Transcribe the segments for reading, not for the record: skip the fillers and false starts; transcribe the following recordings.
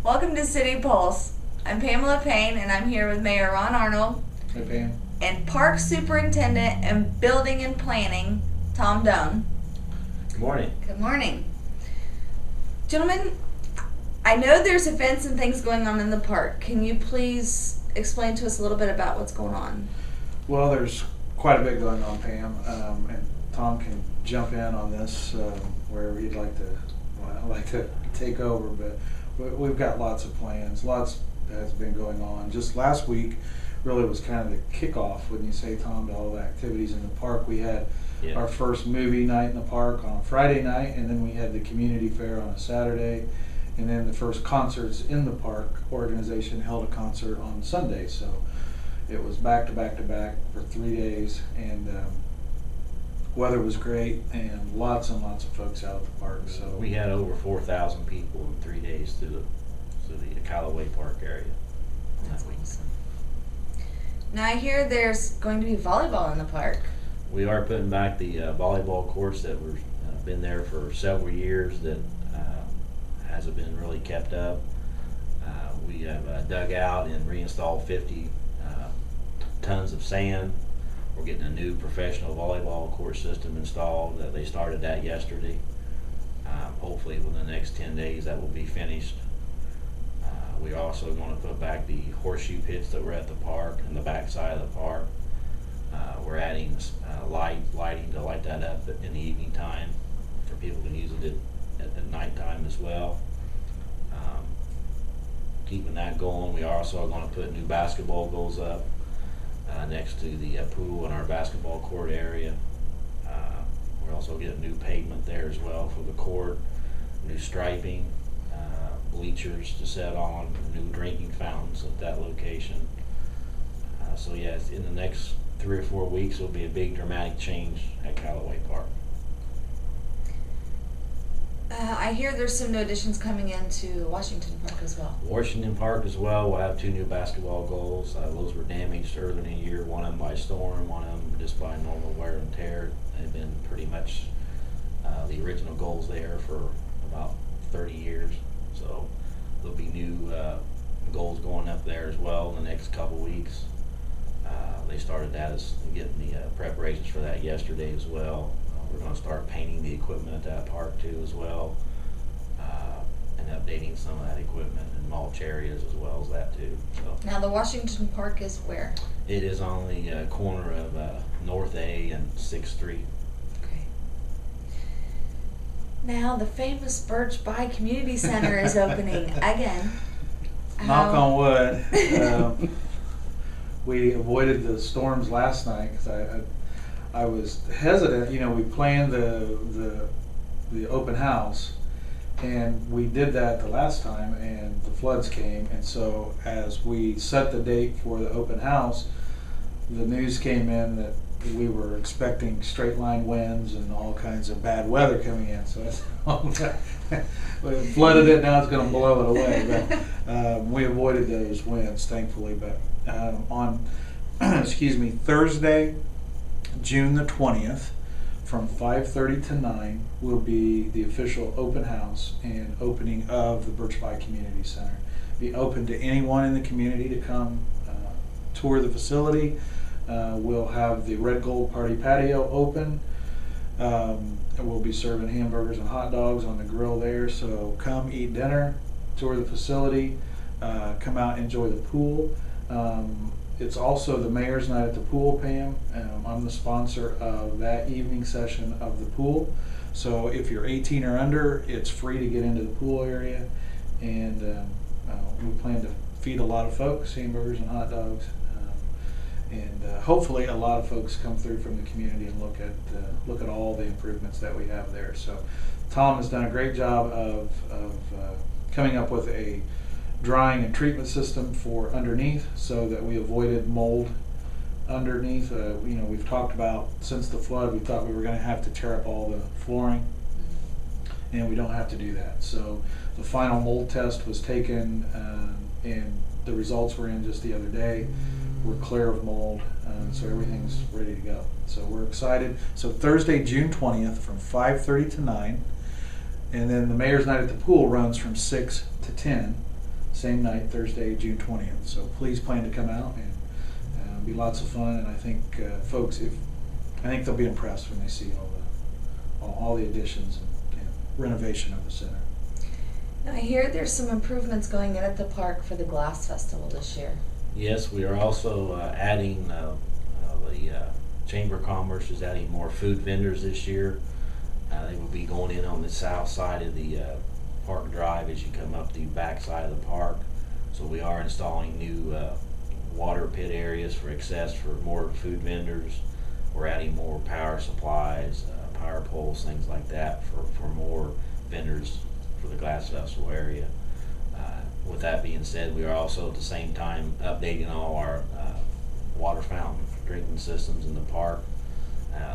Welcome to City Pulse. I'm Pamela Payne, and I'm here with Mayor Ron Arnold. Hey, Pam. And Park Superintendent and Building and Planning, Tom Doan. Good morning. Good morning. Gentlemen, I know there's events and things going on in the park. Can you please explain to us a little bit about what's going on? Well, there's quite a bit going on, Pam, and Tom can jump in on this wherever you'd like to. Well, I'd like to take over, but we've got lots of plans. Lots has been going on. Just last week, really was kind of the kickoff, wouldn't you say, Tom, to all the activities in the park. We had our first movie night in the park on a Friday night, and then we had the community fair on a Saturday, and then the first concerts in the park organization held a concert on Sunday. So it was back to back to back for 3 days, and weather was great, and lots of folks out at the park. So we had over 4,000 people in 3 days through the Callaway Park area. That's awesome. Now I hear there's going to be volleyball in the park. We are putting back the volleyball courts that were been there for several years that hasn't been really kept up. We have dug out and reinstalled 50 tons of sand. We're getting a new professional volleyball court system installed. They started that yesterday. Hopefully within the next 10 days that will be finished. We're also going to put back the horseshoe pits that were at the park and the back side of the park. We're adding lighting to light that up in the evening time for people to use it at nighttime as well. Keeping that going, we are also going to put new basketball goals up next to the pool in our basketball court area. We're also getting new pavement there as well for the court, new striping, bleachers to set on, new drinking fountains at that location. So yes, in the next 3 or 4 weeks will be a big dramatic change at Callaway Park. I hear there's some new additions coming into Washington Park as well. Washington Park as well, we'll have 2 new basketball goals. Those were damaged earlier in the year, one of them by storm, one of them just by normal wear and tear. They've been pretty much the original goals there for about 30 years. So there'll be new goals going up there as well in the next couple weeks. They started that as getting the preparations for that yesterday as well. We're going to start painting the equipment at that park too as well, and updating some of that equipment and mulch areas as well as that too. So Now the Washington Park is where? it is on the corner of North A and 6th Street. Okay. Now the famous Birch Bayh Community Center is opening again. knock on wood. We avoided the storms last night because I was hesitant. You know, we planned the open house, and we did that the last time, and the floods came. And so as we set the date for the open house, the news came in that we were expecting straight line winds and all kinds of bad weather coming in. So we flooded it. Now it's going to blow it away. But we avoided those winds, thankfully. But on Thursday, June the 20th, from 5:30 to 9 will be the official open house and opening of the Birch Bayh Community Center. Be open to anyone in the community to come tour the facility. We'll have the Red Gold Party patio open. And we'll be serving hamburgers and hot dogs on the grill there. So come eat dinner, tour the facility, come out, enjoy the pool. It's also the Mayor's Night at the Pool, Pam. I'm the sponsor of that evening session of the pool. So if you're 18 or under, it's free to get into the pool area. And we plan to feed a lot of folks hamburgers and hot dogs. And hopefully a lot of folks come through from the community and look at all the improvements that we have there. So Tom has done a great job of coming up with a drying and treatment system for underneath so that we avoided mold underneath. We've talked about since the flood, we thought we were going to have to tear up all the flooring, and we don't have to do that. So the final mold test was taken, and the results were in just the other day. We're clear of mold, so everything's ready to go. So we're excited. So Thursday, June 20th from 5:30 to 9, and then the Mayor's Night at the Pool runs from 6 to 10. same night, Thursday, June 20th. So please plan to come out, and it'll be lots of fun. And I think folks, I think they'll be impressed when they see all the additions and renovation of the center. Now, I hear there's some improvements going in at the park for the Glass Festival this year. Yes, we are also adding, the Chamber of Commerce is adding more food vendors this year. They will be going in on the south side of the Park Drive as you come up the back side of the park. So we are installing new water pit areas for access for more food vendors. We're adding more power supplies, power poles, things like that for more vendors for the Glass Festival area. With that being said, we are also at the same time updating all our water fountain drinking systems in the park.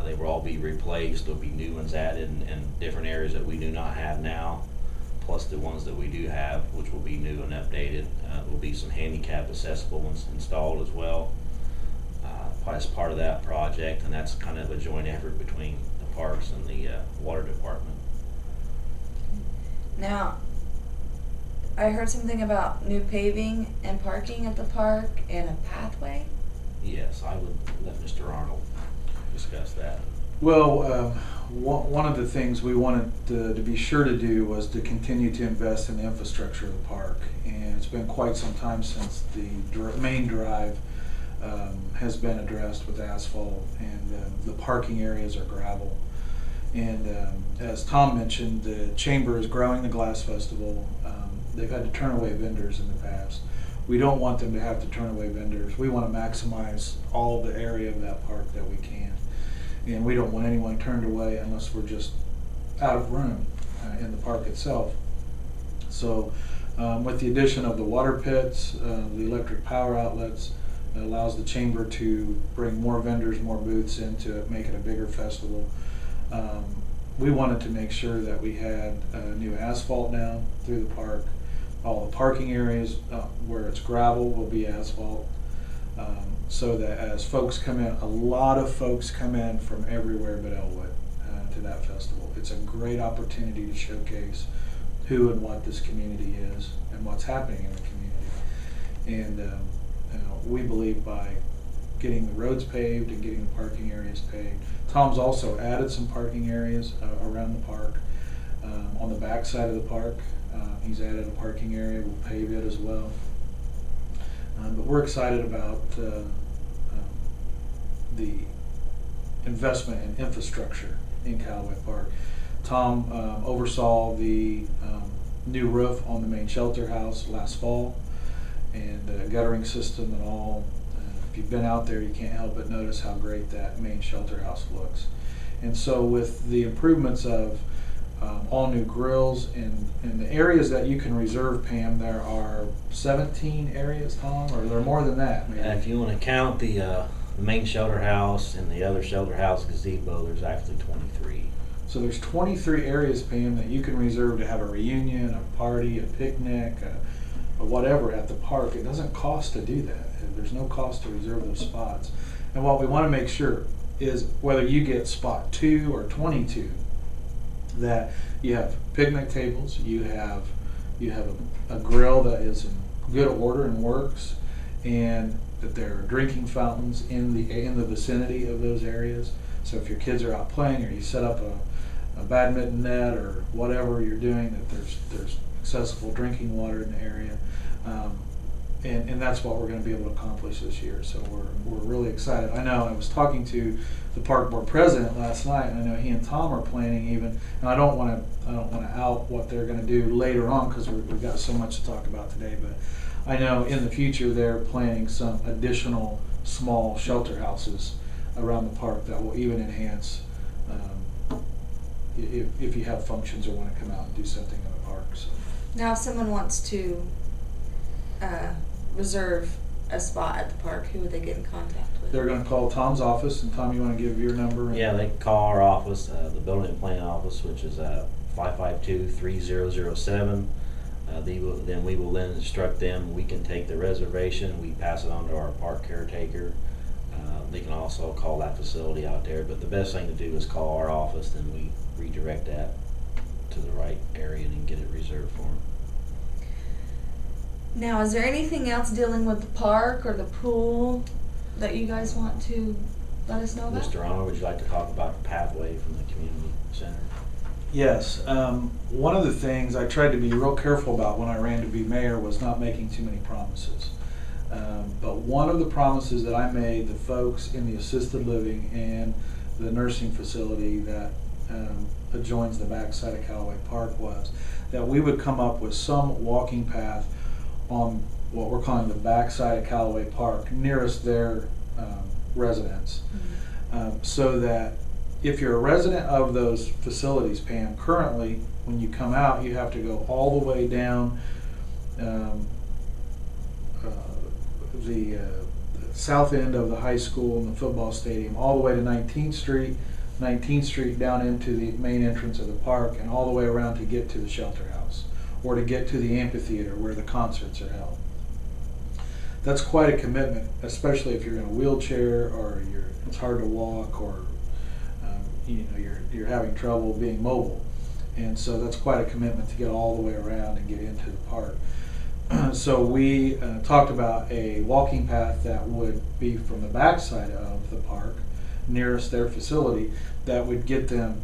They will all be replaced. There'll be new ones added in different areas that we do not have now, plus the ones that we do have, which will be new and updated. There will be some handicap accessible ones installed as well as part of that project, and that's kind of a joint effort between the parks and the water department. Now, I heard something about new paving and parking at the park and a pathway. Yes, I would let Mr. Arnold discuss that. Well, one of the things we wanted to be sure to do was to continue to invest in the infrastructure of the park. And it's been quite some time since the main drive has been addressed with asphalt, and the parking areas are gravel. And as Tom mentioned, the Chamber is growing the Glass Festival. They've had to turn away vendors in the past. We don't want them to have to turn away vendors. We want to maximize all of the area of that park that we can. And we don't want anyone turned away unless we're just out of room in the park itself. So with the addition of the water pits, the electric power outlets, it allows the Chamber to bring more vendors, more booths in to make it a bigger festival. We wanted to make sure that we had new asphalt down through the park. All the parking areas where it's gravel will be asphalt, so that as folks come in, a lot of folks come in from everywhere but Elwood to that festival. It's a great opportunity to showcase who and what this community is and what's happening in the community. And we believe by getting the roads paved and getting the parking areas paved. Tom's also added some parking areas around the park. On the back side of the park, he's added a parking area. We'll pave it as well. But we're excited about the investment in infrastructure in Callaway Park. Tom oversaw the new roof on the main shelter house last fall, and guttering system and all. If you've been out there, you can't help but notice how great that main shelter house looks. And so with the improvements of all new grills and the areas that you can reserve, Pam, there are 17 areas, Tom, or there are more than that, maybe? If you want to count the main shelter house and the other shelter house gazebo, there's actually 23. So there's 23 areas, Pam, that you can reserve to have a reunion, a party, a picnic, or whatever at the park. It doesn't cost to do that. There's no cost to reserve those spots. And what we want to make sure is whether you get spot 2 or 22, that you have picnic tables, you have a grill that is in good order and works, and that there are drinking fountains in the vicinity of those areas. So if your kids are out playing, or you set up a badminton net or whatever you're doing, that there's accessible drinking water in the area. And that's what we're going to be able to accomplish this year. So we're really excited. I know I was talking to the park board president last night, and I know he and Tom are planning even. And I don't want to out what they're going to do later on because we've got so much to talk about today. But I know in the future they're planning some additional small shelter houses around the park that will even enhance if you have functions or want to come out and do something in the park. So. Now, if someone wants to reserve a spot at the park, who would they get in contact with? They're going to call Tom's office, and Tom, you want to give your number? Yeah, they can call our office, the building and plan office, which is 552-3007. Then we will instruct them. We can take the reservation. We pass it on to our park caretaker. They can also call that facility out there. But the best thing to do is call our office, and we redirect that to the right area and get it reserved for them. Now, is there anything else dealing with the park or the pool that you guys want to let us know about? Mr. Arnold, would you like to talk about the pathway from the community center? Yes, one of the things I tried to be real careful about when I ran to be mayor was not making too many promises. But one of the promises that I made the folks in the assisted living and the nursing facility that adjoins the backside of Callaway Park was that we would come up with some walking path on what we're calling the backside of Callaway Park, nearest their residence, so that if you're a resident of those facilities, Pam, currently when you come out, you have to go all the way down the south end of the high school and the football stadium, all the way to 19th Street down into the main entrance of the park, and all the way around to get to the shelter house or to get to the amphitheater where the concerts are held. That's quite a commitment, especially if you're in a wheelchair or it's hard to walk, or you're having trouble being mobile. And so that's quite a commitment to get all the way around and get into the park. So we talked about a walking path that would be from the backside of the park, nearest their facility, that would get them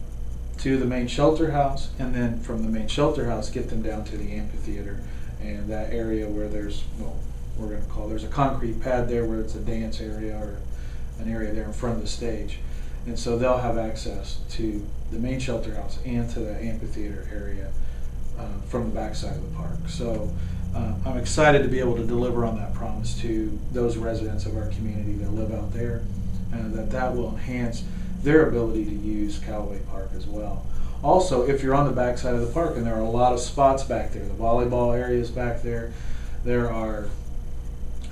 to the main shelter house, and then from the main shelter house get them down to the amphitheater and that area where there's, well, there's a concrete pad there where it's a dance area or an area there in front of the stage. And so they'll have access to the main shelter house and to the amphitheater area from the backside of the park. So I'm excited to be able to deliver on that promise to those residents of our community that live out there, and that will enhance their ability to use Callaway Park as well. Also, if you're on the backside of the park, and there are a lot of spots back there, the volleyball area is back there, there are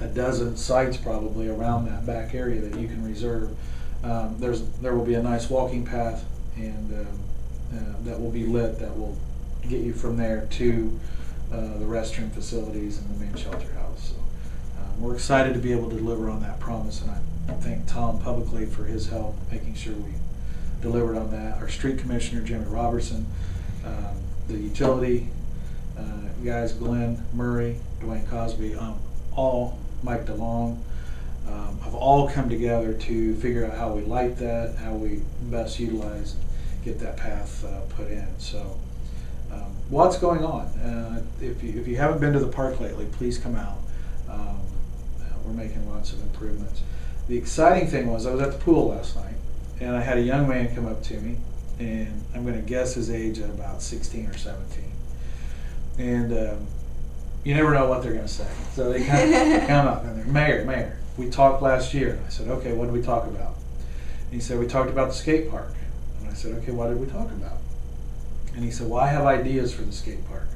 a dozen sites probably around that back area that you can reserve. There will be a nice walking path, and that will be lit, that will get you from there to the restroom facilities and the main shelter house. So we're excited to be able to deliver on that promise, and I thank Tom publicly for his help making sure we delivered on that. Our street commissioner, Jimmy Robertson, the utility guys, Glenn Murray, Dwayne Cosby, Mike DeLong, have all come together to figure out how we light that, how we best utilize and get that path put in. So lots going on. If you haven't been to the park lately, please come out. We're making lots of improvements. The exciting thing was I was at the pool last night, and I had a young man come up to me, and I'm going to guess his age at about 16 or 17. And you never know what they're going to say. So they come up and they're, Mayor, we talked last year. And I said, okay, what did we talk about? And he said, we talked about the skate park. And I said, okay, what did we talk about? And he said, well, I have ideas for the skate park.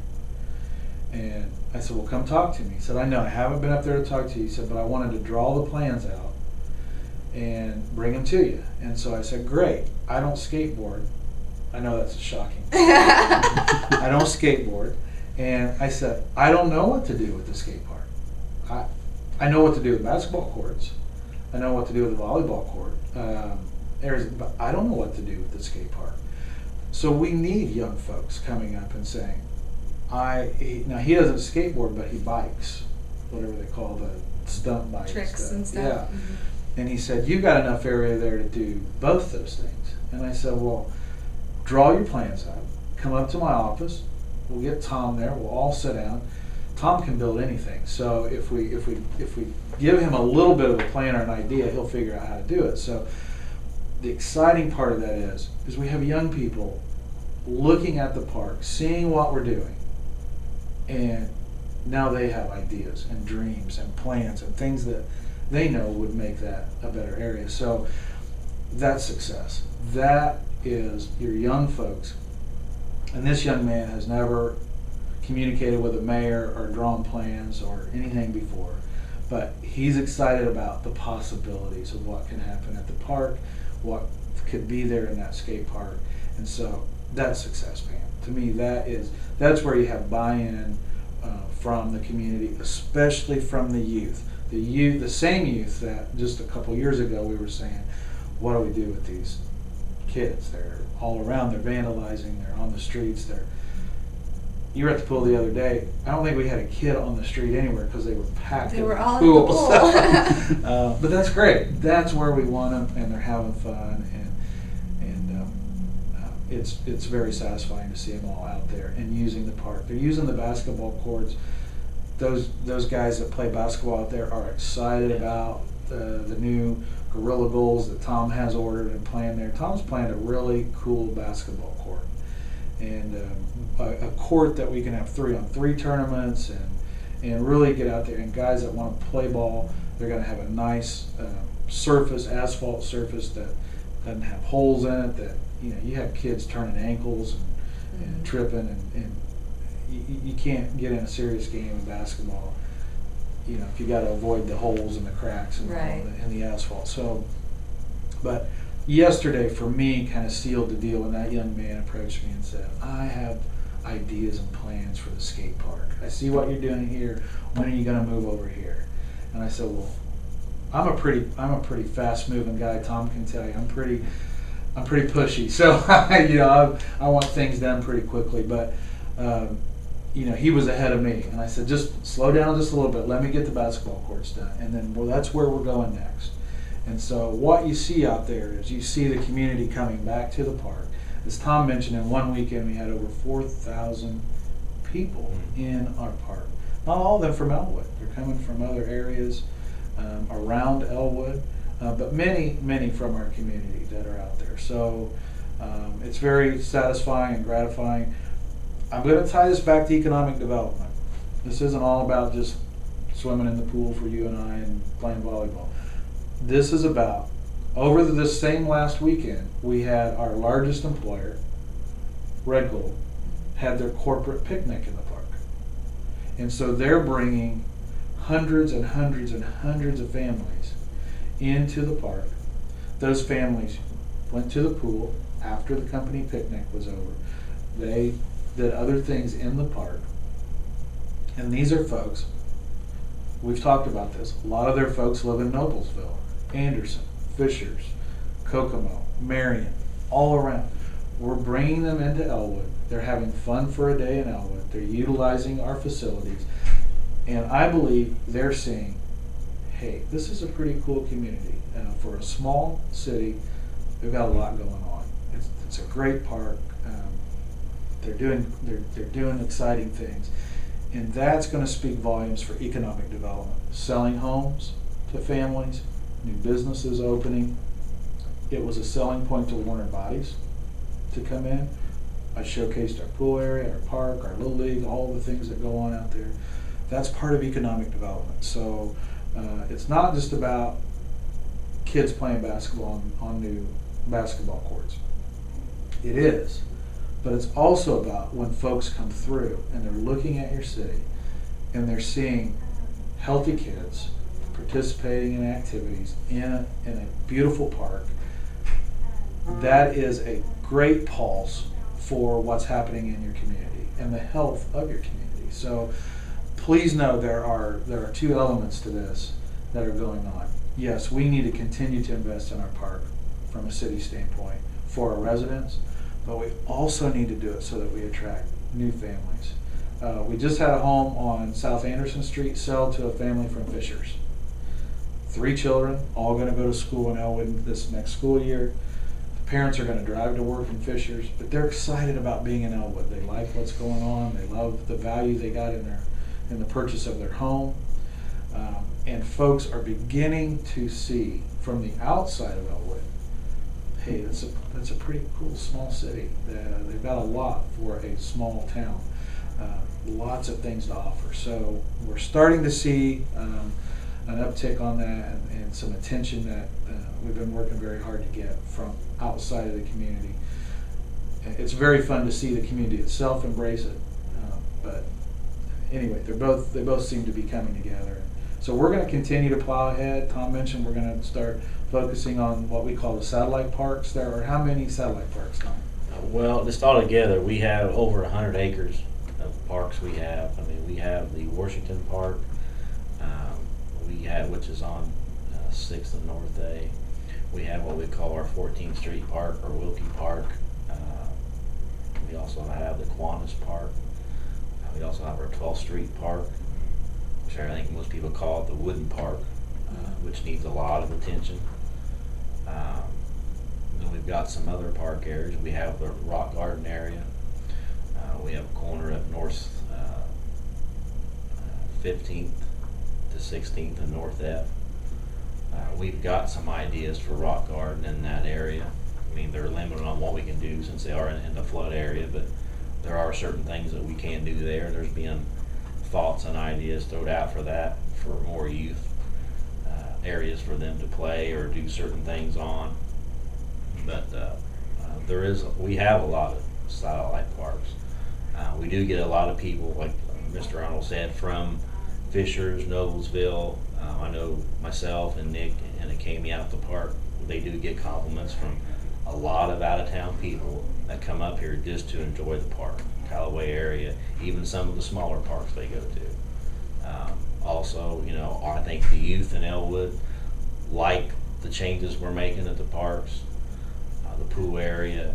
And I said, well, come talk to me. He said, I know, I haven't been up there to talk to you. He said, but I wanted to draw the plans out and bring them to you. And so I said, great, I don't skateboard. I know that's shocking. I don't skateboard. And I said, I don't know what to do with the skate park. I know what to do with basketball courts. I know what to do with the volleyball court. But I don't know what to do with the skate park. So we need young folks coming up and saying, now he doesn't skateboard, but he bikes, whatever they call the stunt bikes. Tricks and stuff. Yeah. Mm-hmm. And he said, you've got enough area there to do both those things. And I said, well, draw your plans out, come up to my office, we'll get Tom there, we'll all sit down. Tom can build anything. So if we give him a little bit of a plan or an idea, he'll figure out how to do it. So the exciting part of that is we have young people looking at the park, seeing what we're doing, and now they have ideas and dreams and plans and things that they know would make that a better area. So that's success. That is your young folks. And this young man has never communicated with a mayor or drawn plans or anything before, but he's excited about the possibilities of what can happen at the park, what could be there in that skate park. And so that's success, Pam. To me, that's where you have buy-in from the community, especially from the youth. The same youth that just a couple years ago we were saying, what do we do with these kids? They're all around, they're vandalizing, they're on the streets, you were at the pool the other day. I don't think we had a kid on the street anywhere because they were packed. They in were the all pool. at the So, but that's great. That's where we want them, and they're having fun, and it's very satisfying to see them all out there and using the park. They're using the basketball courts. Those guys that play basketball out there are excited about the new Gorilla Goals that Tom has ordered and planned there. Tom's planned a really cool basketball court, and a court that we can have 3-on-3 tournaments and really get out there. And guys that want to play ball, they're going to have a nice surface, asphalt surface that doesn't have holes in it. That you have kids turning ankles and tripping, and you can't get in a serious game of basketball. If you got to avoid the holes and the cracks and the asphalt. So, but yesterday for me kind of sealed the deal when that young man approached me and said, "I have ideas and plans for the skate park. I see what you're doing here. When are you going to move over here?" And I said, "Well, I'm a pretty fast moving guy. Tom can tell you, I'm pretty pushy. So I want things done pretty quickly." But he was ahead of me, and I said, "Just slow down just a little bit. Let me get the basketball courts done, and then that's where we're going next." And so what you see out there is you see the community coming back to the park. As Tom mentioned, in one weekend we had over 4,000 people in our park. Not all of them from Elwood. They're coming from other areas around Elwood, but many from our community that are out there. So it's very satisfying and gratifying. I'm going to tie this back to economic development. This isn't all about just swimming in the pool for you and I and playing volleyball. This is about, over this same last weekend, we had our largest employer, Red Gold, had their corporate picnic in the park. And so they're bringing hundreds and hundreds and hundreds of families into the park. Those families went to the pool after the company picnic was over. They did other things in the park. And these are folks, we've talked about this, a lot of their folks live in Noblesville, Anderson, Fishers, Kokomo, Marion, all around. We're bringing them into Elwood. They're having fun for a day in Elwood. They're utilizing our facilities. And I believe they're saying, hey, this is a pretty cool community. For a small city, they've got a lot going on. It's a great park. They're doing exciting things. And that's going to speak volumes for economic development. Selling homes to families, new businesses opening. It was a selling point to Warner Bodies to come in. I showcased our pool area, our park, our Little League, all the things that go on out there. That's part of economic development. So it's not just about kids playing basketball on new basketball courts. It is. But it's also about when folks come through and they're looking at your city and they're seeing healthy kids participating in activities in a beautiful park. That is a great pulse for what's happening in your community and the health of your community. So please know there are two elements to this that are going on. Yes, we need to continue to invest in our park from a city standpoint for our residents, but we also need to do it so that we attract new families. We just had a home on South Anderson Street sell to a family from Fishers. 3 children, all going to go to school in Elwood this next school year. The parents are going to drive to work in Fishers, but they're excited about being in Elwood. They like what's going on. They love the value they got in the purchase of their home. And folks are beginning to see from the outside of Elwood, hey, that's a pretty cool small city. They've got a lot for a small town. Lots of things to offer. So we're starting to see an uptick on that and some attention that we've been working very hard to get from outside of the community. It's very fun to see the community itself embrace it. But anyway, they both seem to be coming together. So we're going to continue to plow ahead. Tom mentioned we're going to start focusing on what we call the satellite parks. There are how many satellite parks, Tom? Well, just all together, we have over 100 acres of parks we have. I mean, we have the Washington Park, which is on 6th and North A. We have what we call our 14th Street Park, or Wilkie Park. We also have the Kiwanis Park. We also have our 12th Street Park, which I think most people call it the Wooden Park, which needs a lot of attention. Then we've got some other park areas. We have the Rock Garden area. We have a corner up North 15th to 16th and North F. We've got some ideas for Rock Garden in that area. I mean, they're limited on what we can do since they are in the flood area, but there are certain things that we can do there. There's been thoughts and ideas thrown out for that, for more youth areas for them to play or do certain things on. But we have a lot of satellite parks. We do get a lot of people, like Mr. Arnold said, from Fishers, Noblesville. I know myself and Nick and Akemi out at the park, they do get compliments from a lot of out-of-town people that come up here just to enjoy the park, Callaway area, even some of the smaller parks they go to. Also, I think the youth in Elwood like the changes we're making at the parks, the pool area.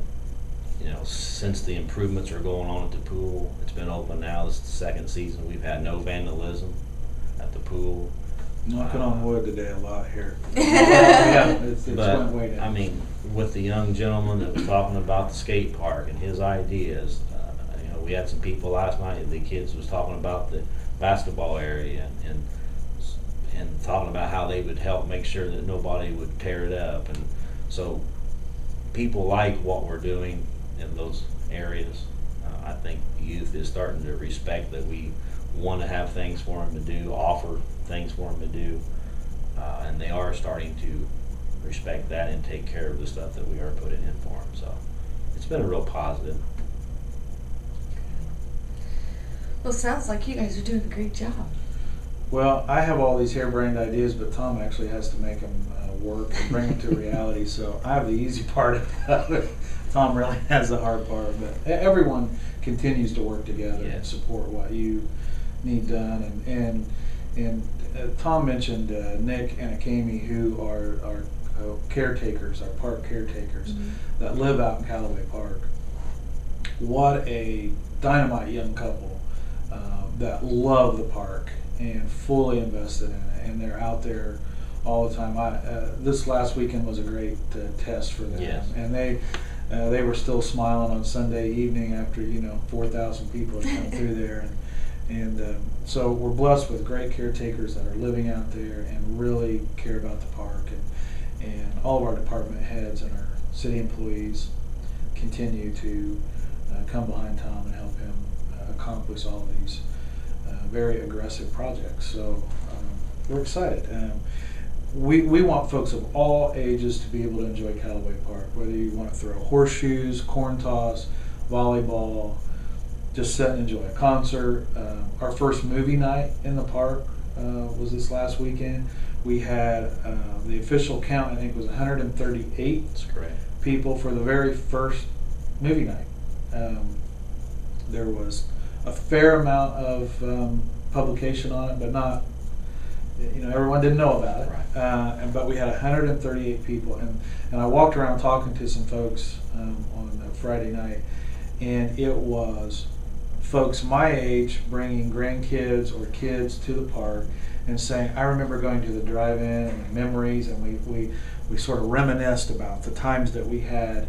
Since the improvements are going on at the pool, it's been open now. This is the second season. We've had no vandalism at the pool. Knocking on wood today a lot here. Yeah, it's went way down. I mean, with the young gentleman that was talking about the skate park and his ideas, we had some people last night, the kids was talking about the basketball area and talking about how they would help make sure that nobody would tear it up. And so people like what we're doing in those areas. I think youth is starting to respect that we want to have things for them to do, offer things for them to do, and they are starting to respect that and take care of the stuff that we are putting in for them. So it's been a real positive. Well, it sounds like you guys are doing a great job. Well, I have all these harebrained ideas, but Tom actually has to make them work and bring them to reality. So I have the easy part of it. Tom really has the hard part. But everyone continues to work together and support what you need done. And Tom mentioned Nick and Akemi, who are caretakers, our park caretakers, that live out in Callaway Park. What a dynamite young couple that love the park and fully invested in it, and they're out there all the time. This last weekend was a great test for them, and they were still smiling on Sunday evening after 4,000 people had come through there, and so we're blessed with great caretakers that are living out there and really care about the park, and all of our department heads and our city employees continue to come behind Tom and help him accomplish all these very aggressive projects. So we're excited. We want folks of all ages to be able to enjoy Callaway Park, whether you want to throw horseshoes, corn toss, volleyball, just sit and enjoy a concert. Our first movie night in the park was this last weekend. We had the official count, I think, was 138 people for the very first movie night. There was a fair amount of publication on it, but not, everyone didn't know about it. Right. But we had 138 people, and I walked around talking to some folks on Friday night, and it was folks my age bringing grandkids or kids to the park and saying, I remember going to the drive-in and the memories, and we sort of reminisced about the times that we had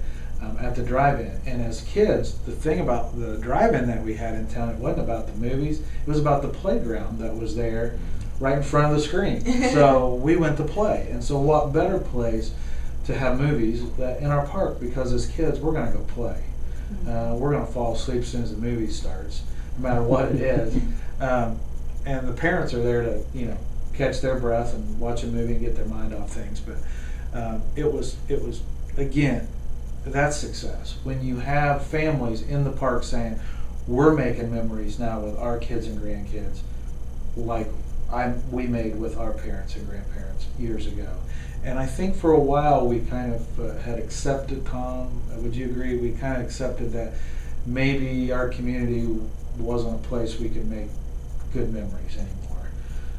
at the drive-in. And as kids, the thing about the drive-in that we had in town, it wasn't about the movies, it was about the playground that was there right in front of the screen. So we went to play. And so what better place to have movies in our park, because as kids, we're going to go play. We're going to fall asleep as soon as the movie starts, no matter what it is. And the parents are there to, catch their breath and watch a movie and get their mind off things. But it was again, that's success. When you have families in the park saying, we're making memories now with our kids and grandkids, like we made with our parents and grandparents years ago. And I think for a while we kind of had accepted, Tom, would you agree, we kind of accepted that maybe our community wasn't a place we could make good memories anymore.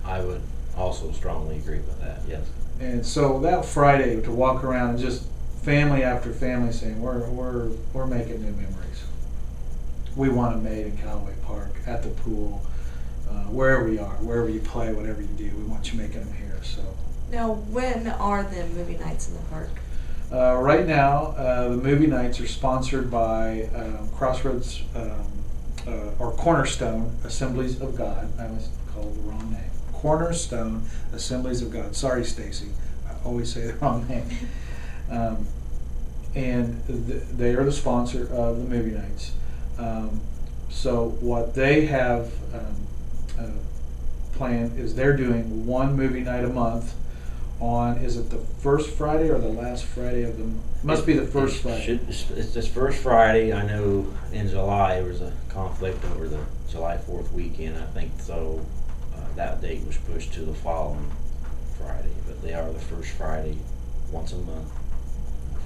I would also strongly agree with that, yes. And so that Friday, to walk around and just family after family saying, we're making new memories. we want them made in Callaway Park, at the pool, wherever you are, wherever you play, whatever you do. We want you making them here. So Now, when are the movie nights in the park? right now, the movie nights are sponsored by Crossroads or Cornerstone Assemblies of God. I always call it the wrong name. Cornerstone Assemblies of God. Sorry, Stacy. I always say the wrong name. And they are the sponsor of the movie nights. So what they have planned is they're doing one movie night a month on, is it the first Friday or the last Friday of the month? Must be the first Friday. It's this first Friday. I know in July there was a conflict over the July 4th weekend. I think so that date was pushed to the following Friday. But they are the first Friday, once a month,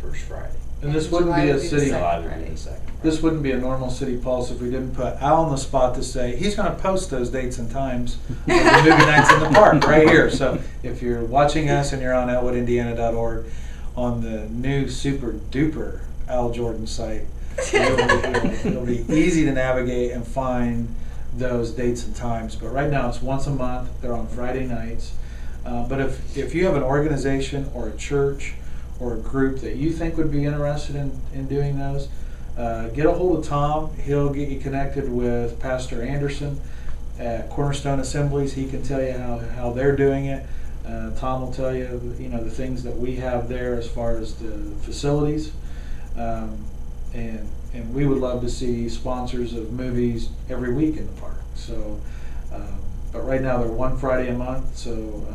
first Friday. And this wouldn't be a city. July would be the second Friday. This wouldn't be a normal city pulse if we didn't put Al on the spot to say he's going to post those dates and times of the movie nights in the park right here. So if you're watching us and you're on ElwoodIndiana.org on the new super duper Al Jordan site, it'll be easy to navigate and find those dates and times. But right now it's once a month. They're on Friday nights. But if you have an organization or a church or a group that you think would be interested in doing those, get a hold of Tom. He'll get you connected with Pastor Anderson at Cornerstone Assemblies. He can tell you how they're doing it. Tom will tell you the things that we have there as far as the facilities, and we would love to see sponsors of movies every week in the park. So, but right now they're one Friday a month. So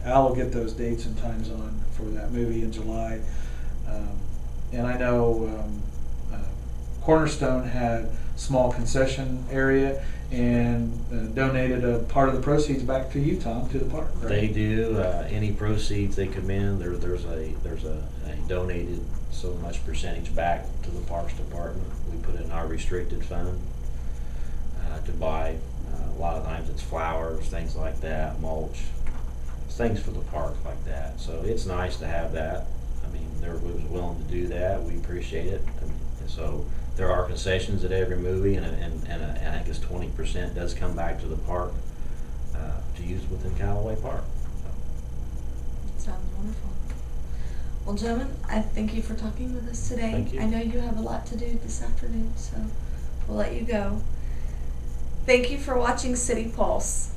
Al will get those dates and times on for that movie in July. And I know Cornerstone had small concession area and donated a part of the proceeds back to you, Tom, to the park. Right? They do. Any proceeds they come in, there's a donated so much percentage back to the Parks Department. We put in our restricted fund to buy. A lot of times it's flowers, things like that, mulch, things for the park like that. So it's nice to have that. I mean, everybody was willing to do that. We appreciate it. And so there are concessions at every movie, and I guess 20% does come back to the park to use within Callaway Park. Sounds wonderful. Well, gentlemen, I thank you for talking with us today. Thank you. I know you have a lot to do this afternoon, so we'll let you go. Thank you for watching City Pulse.